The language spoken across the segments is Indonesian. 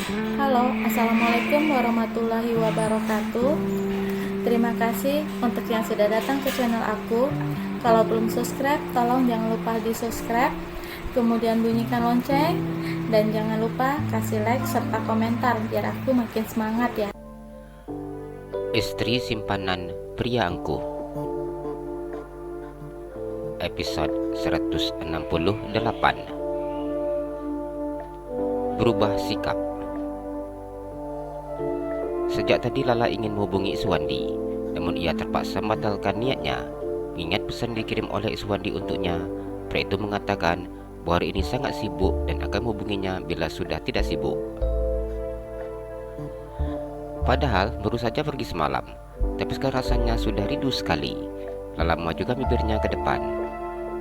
Halo, Assalamualaikum warahmatullahi wabarakatuh. Terima kasih untuk yang sudah datang ke channel aku. Kalau belum subscribe, tolong jangan lupa di subscribe, kemudian bunyikan lonceng, dan jangan lupa kasih like serta komentar biar aku makin semangat ya. Istri simpanan pria angkuh. Episode 168. Berubah sikap. Sejak tadi Lala ingin menghubungi Iswandi, namun ia terpaksa membatalkan niatnya. Mengingat pesan dikirim oleh Iswandi untuknya, pria itu mengatakan bahwa hari ini sangat sibuk dan akan menghubunginya bila sudah tidak sibuk. Padahal baru saja pergi semalam, tapi sekarang rasanya sudah rindu sekali. Lala memajukan bibirnya ke depan.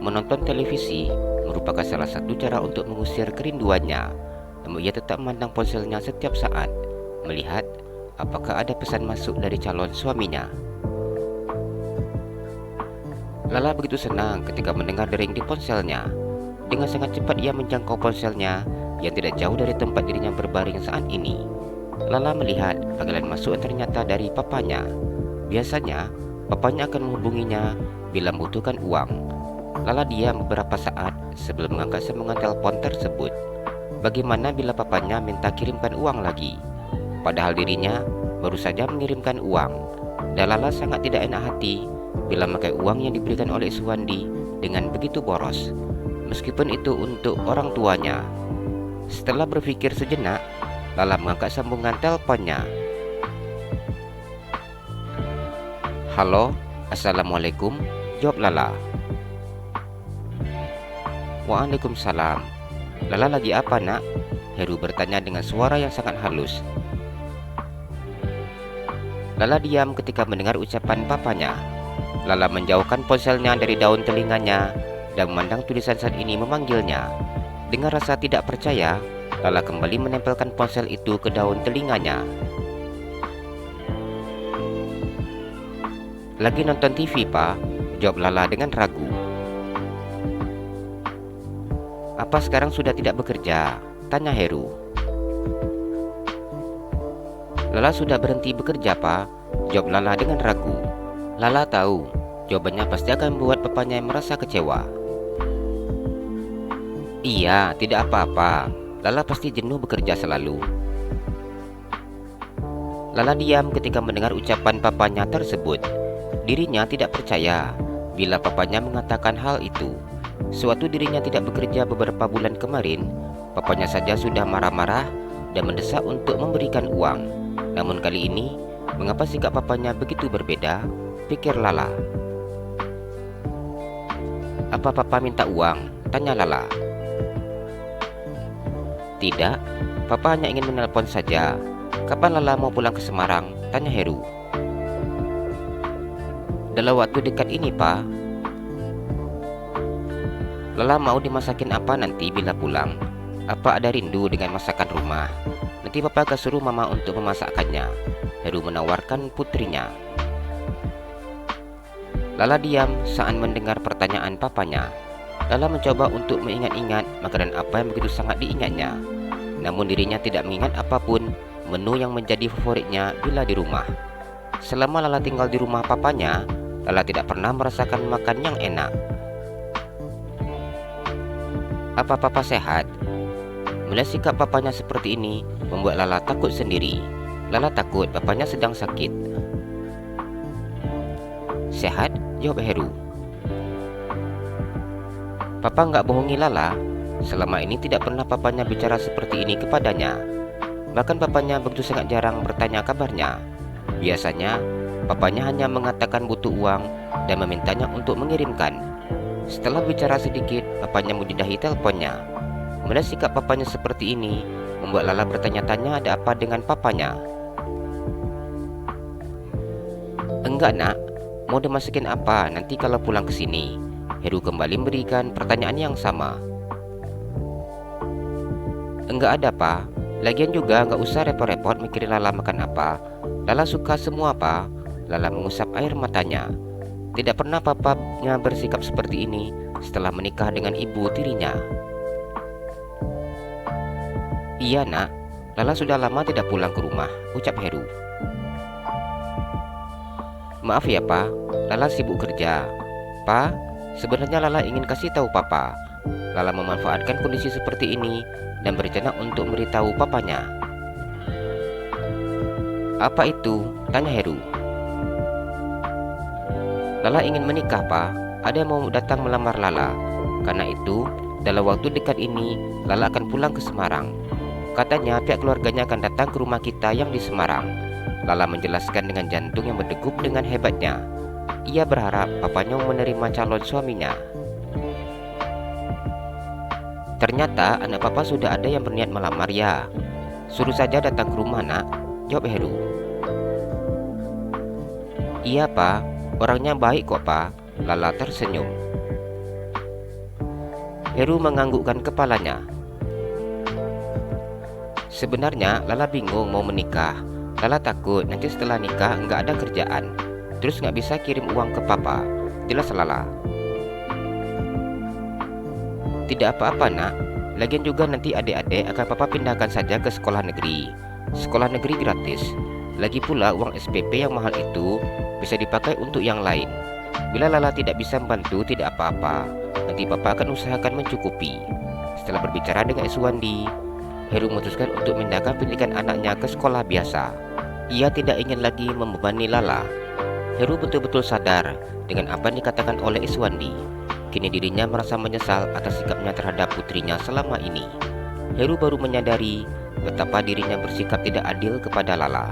Menonton televisi merupakan salah satu cara untuk mengusir kerinduannya, namun ia tetap memandang ponselnya setiap saat, melihat apakah ada pesan masuk dari calon suaminya. Lala begitu senang ketika mendengar dering di ponselnya. Dengan sangat cepat ia menjangkau ponselnya yang tidak jauh dari tempat dirinya berbaring saat ini. Lala melihat panggilan masuk yang ternyata dari papanya. Biasanya papanya akan menghubunginya bila membutuhkan uang. Lala diam beberapa saat sebelum mengangkat sambungan telepon tersebut. Bagaimana bila papanya minta kirimkan uang lagi? Padahal dirinya baru saja mengirimkan uang. Dan Lala sangat tidak enak hati bila memakai uang yang diberikan oleh Iswandi dengan begitu boros, meskipun itu untuk orang tuanya. Setelah berpikir sejenak, Lala mengangkat sambungan teleponnya. Halo, Assalamualaikum, jawab Lala. Waalaikumsalam. Lala lagi apa nak? Heru bertanya dengan suara yang sangat halus. Lala diam ketika mendengar ucapan papanya. Lala menjauhkan ponselnya dari daun telinganya dan memandang tulisan saat ini memanggilnya. Dengan rasa tidak percaya, Lala kembali menempelkan ponsel itu ke daun telinganya. Lagi nonton TV, Pak? Jawab Lala dengan ragu. Apa sekarang sudah tidak bekerja? Tanya Heru. Lala sudah berhenti bekerja, Pak. Jawab Lala dengan ragu. Lala tahu jawabannya pasti akan membuat papanya merasa kecewa. Iya, tidak apa-apa. Lala pasti jenuh bekerja selalu. Lala diam ketika mendengar ucapan papanya tersebut. Dirinya tidak percaya bila papanya mengatakan hal itu. Sewaktu dirinya tidak bekerja beberapa bulan kemarin, papanya saja sudah marah-marah dan mendesak untuk memberikan uang. Namun kali ini, mengapa sikap papanya begitu berbeda? Pikir Lala. Apa papa minta uang? Tanya Lala. Tidak, papa hanya ingin menelpon saja. Kapan Lala mau pulang ke Semarang? Tanya Heru. Dalam waktu dekat ini, Pak. Lala mau dimasakin apa nanti bila pulang? Apa ada rindu dengan masakan rumah? Nanti papa akan suruh mama untuk memasakkannya. Heru menawarkan putrinya. Lala diam saat mendengar pertanyaan papanya. Lala mencoba untuk mengingat-ingat makanan apa yang begitu sangat diingatnya. Namun dirinya tidak mengingat apapun menu yang menjadi favoritnya bila di rumah. Selama Lala tinggal di rumah papanya, Lala tidak pernah merasakan makan yang enak. Apa papa sehat? Melihat sikap papanya seperti ini membuat Lala takut sendiri. Lala takut papanya sedang sakit. Sehat? Jawab Heru. Papa nggak bohongi Lala. Selama ini tidak pernah papanya bicara seperti ini kepadanya. Bahkan papanya begitu sangat jarang bertanya kabarnya. Biasanya papanya hanya mengatakan butuh uang dan memintanya untuk mengirimkan. Setelah bicara sedikit, papanya menjudahi teleponnya. Melihat sikap papanya seperti ini membuat Lala bertanya-tanya ada apa dengan papanya. Enggak nak, mau dimasakin apa nanti kalau pulang ke sini? Heru kembali memberikan pertanyaan yang sama. Enggak ada, Pak. Lagian juga enggak usah repot-repot mikirin Lala makan apa. Lala suka semua, Pak. Lala mengusap air matanya. Tidak pernah papanya bersikap seperti ini setelah menikah dengan ibu tirinya. Iya nak, Lala sudah lama tidak pulang ke rumah, ucap Heru. Maaf ya Pak, Lala sibuk kerja. Pak, sebenarnya Lala ingin kasih tahu Papa. Lala memanfaatkan kondisi seperti ini dan berencana untuk memberitahu papanya. Apa itu? Tanya Heru. Lala ingin menikah Pak, ada yang mau datang melamar Lala. Karena itu, dalam waktu dekat ini, Lala akan pulang ke Semarang. Katanya pihak keluarganya akan datang ke rumah kita yang di Semarang. Lala menjelaskan dengan jantung yang berdegup dengan hebatnya. Ia berharap papanya menerima calon suaminya. Ternyata anak papa sudah ada yang berniat melamar ya. Suruh saja datang ke rumah nak, jawab Heru. Iya Pak, orangnya baik kok Pak, Lala tersenyum. Heru menganggukkan kepalanya. Sebenarnya Lala bingung mau menikah. Lala takut nanti setelah nikah nggak ada kerjaan, terus nggak bisa kirim uang ke papa. Jelas Lala. Tidak apa-apa nak, lagian juga nanti adik-adik akan papa pindahkan saja ke sekolah negeri. Sekolah negeri gratis. Lagi pula uang SPP yang mahal itu bisa dipakai untuk yang lain. Bila Lala tidak bisa membantu tidak apa-apa, nanti papa akan usahakan mencukupi. Setelah berbicara dengan Iswandi, Heru memutuskan untuk memindahkan pendidikan anaknya ke sekolah biasa. Ia tidak ingin lagi membebani Lala. Heru betul-betul sadar dengan apa yang dikatakan oleh Iswandi. Kini dirinya merasa menyesal atas sikapnya terhadap putrinya selama ini. Heru baru menyadari betapa dirinya bersikap tidak adil kepada Lala.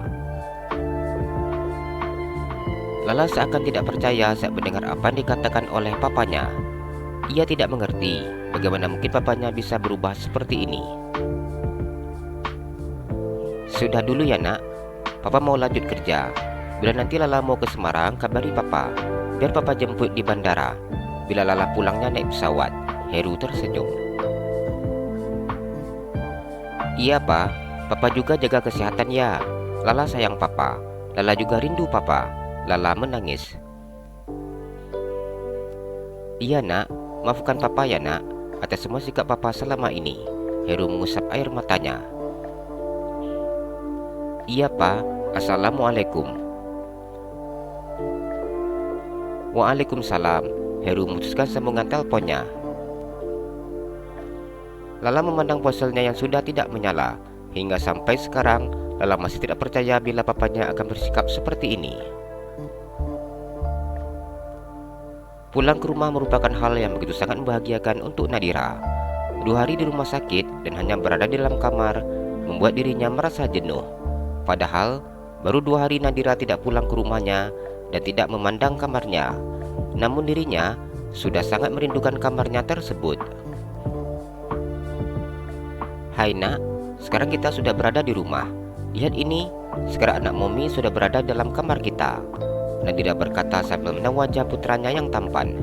Lala seakan tidak percaya saat mendengar apa yang dikatakan oleh papanya. Ia tidak mengerti bagaimana mungkin papanya bisa berubah seperti ini. Sudah dulu ya nak, papa mau lanjut kerja. Bila nanti Lala mau ke Semarang, kabari papa, biar papa jemput di bandara. Bila Lala pulangnya naik pesawat. Heru tersenyum. Iya pak, papa juga jaga kesehatan ya. Lala sayang papa, Lala juga rindu papa. Lala menangis. Iya nak, maafkan papa ya nak atas semua sikap papa selama ini. Heru mengusap air matanya. Iya pak, assalamualaikum. Waalaikumsalam. Heru memutuskan sambungan teleponnya. Lala memandang ponselnya yang sudah tidak menyala. Hingga sampai sekarang Lala masih tidak percaya bila papanya akan bersikap seperti ini. Pulang ke rumah merupakan hal yang begitu sangat membahagiakan untuk Nadira. 2 hari di rumah sakit dan hanya berada di dalam kamar membuat dirinya merasa jenuh. Padahal baru 2 hari Nadira tidak pulang ke rumahnya dan tidak memandang kamarnya. Namun dirinya sudah sangat merindukan kamarnya tersebut. Hai nak, sekarang kita sudah berada di rumah. Lihat ini, sekarang anak Momi sudah berada dalam kamar kita. Nadira berkata sambil memandang wajah putranya yang tampan.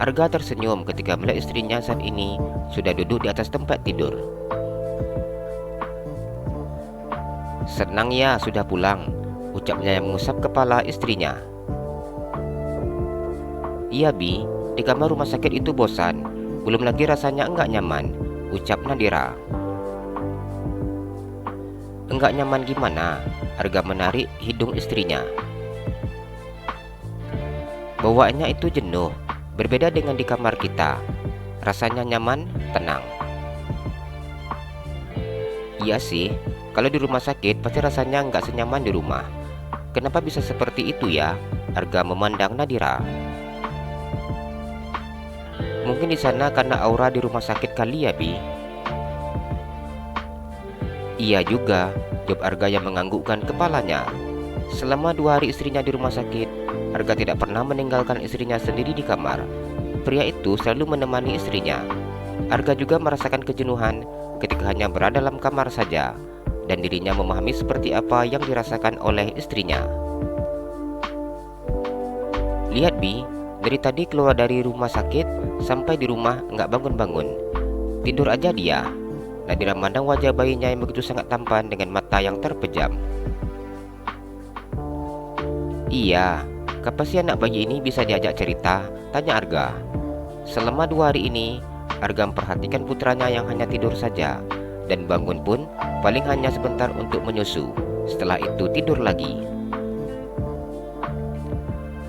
Arga tersenyum ketika melihat istrinya saat ini sudah duduk di atas tempat tidur. Senang ya sudah pulang, ucapnya yang mengusap kepala istrinya. Iya Bi, di kamar rumah sakit itu bosan, belum lagi rasanya enggak nyaman, ucap Nadira. Enggak nyaman gimana? Arga menarik hidung istrinya. Bawaannya itu jenuh, berbeda dengan di kamar kita. Rasanya nyaman, tenang. Iya sih, kalau di rumah sakit pasti rasanya nggak senyaman di rumah. Kenapa bisa seperti itu ya? Arga memandang Nadira. Mungkin di sana karena aura di rumah sakit kali ya Bi. Iya juga, jawab Arga yang menganggukkan kepalanya. Selama 2 hari istrinya di rumah sakit, Arga tidak pernah meninggalkan istrinya sendiri di kamar. Pria itu selalu menemani istrinya. Arga juga merasakan kejenuhan ketika hanya berada dalam kamar saja, dan dirinya memahami seperti apa yang dirasakan oleh istrinya. Lihat Bi, dari tadi keluar dari rumah sakit sampai di rumah nggak bangun-bangun. Tidur aja dia. Nadira memandang wajah bayinya yang begitu sangat tampan dengan mata yang terpejam. Iya, kapan sih anak bayi ini bisa diajak cerita? Tanya Arga. Selama 2 hari ini, Arga memperhatikan putranya yang hanya tidur saja. dan bangun pun paling hanya sebentar untuk menyusu. Setelah itu tidur lagi.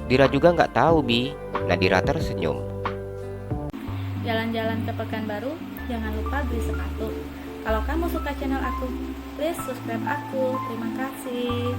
Dira juga nggak tahu, Bi. Nadira tersenyum. Jalan-jalan ke Pekanbaru, jangan lupa beli sepatu. Kalau kamu suka channel aku, please subscribe aku. Terima kasih.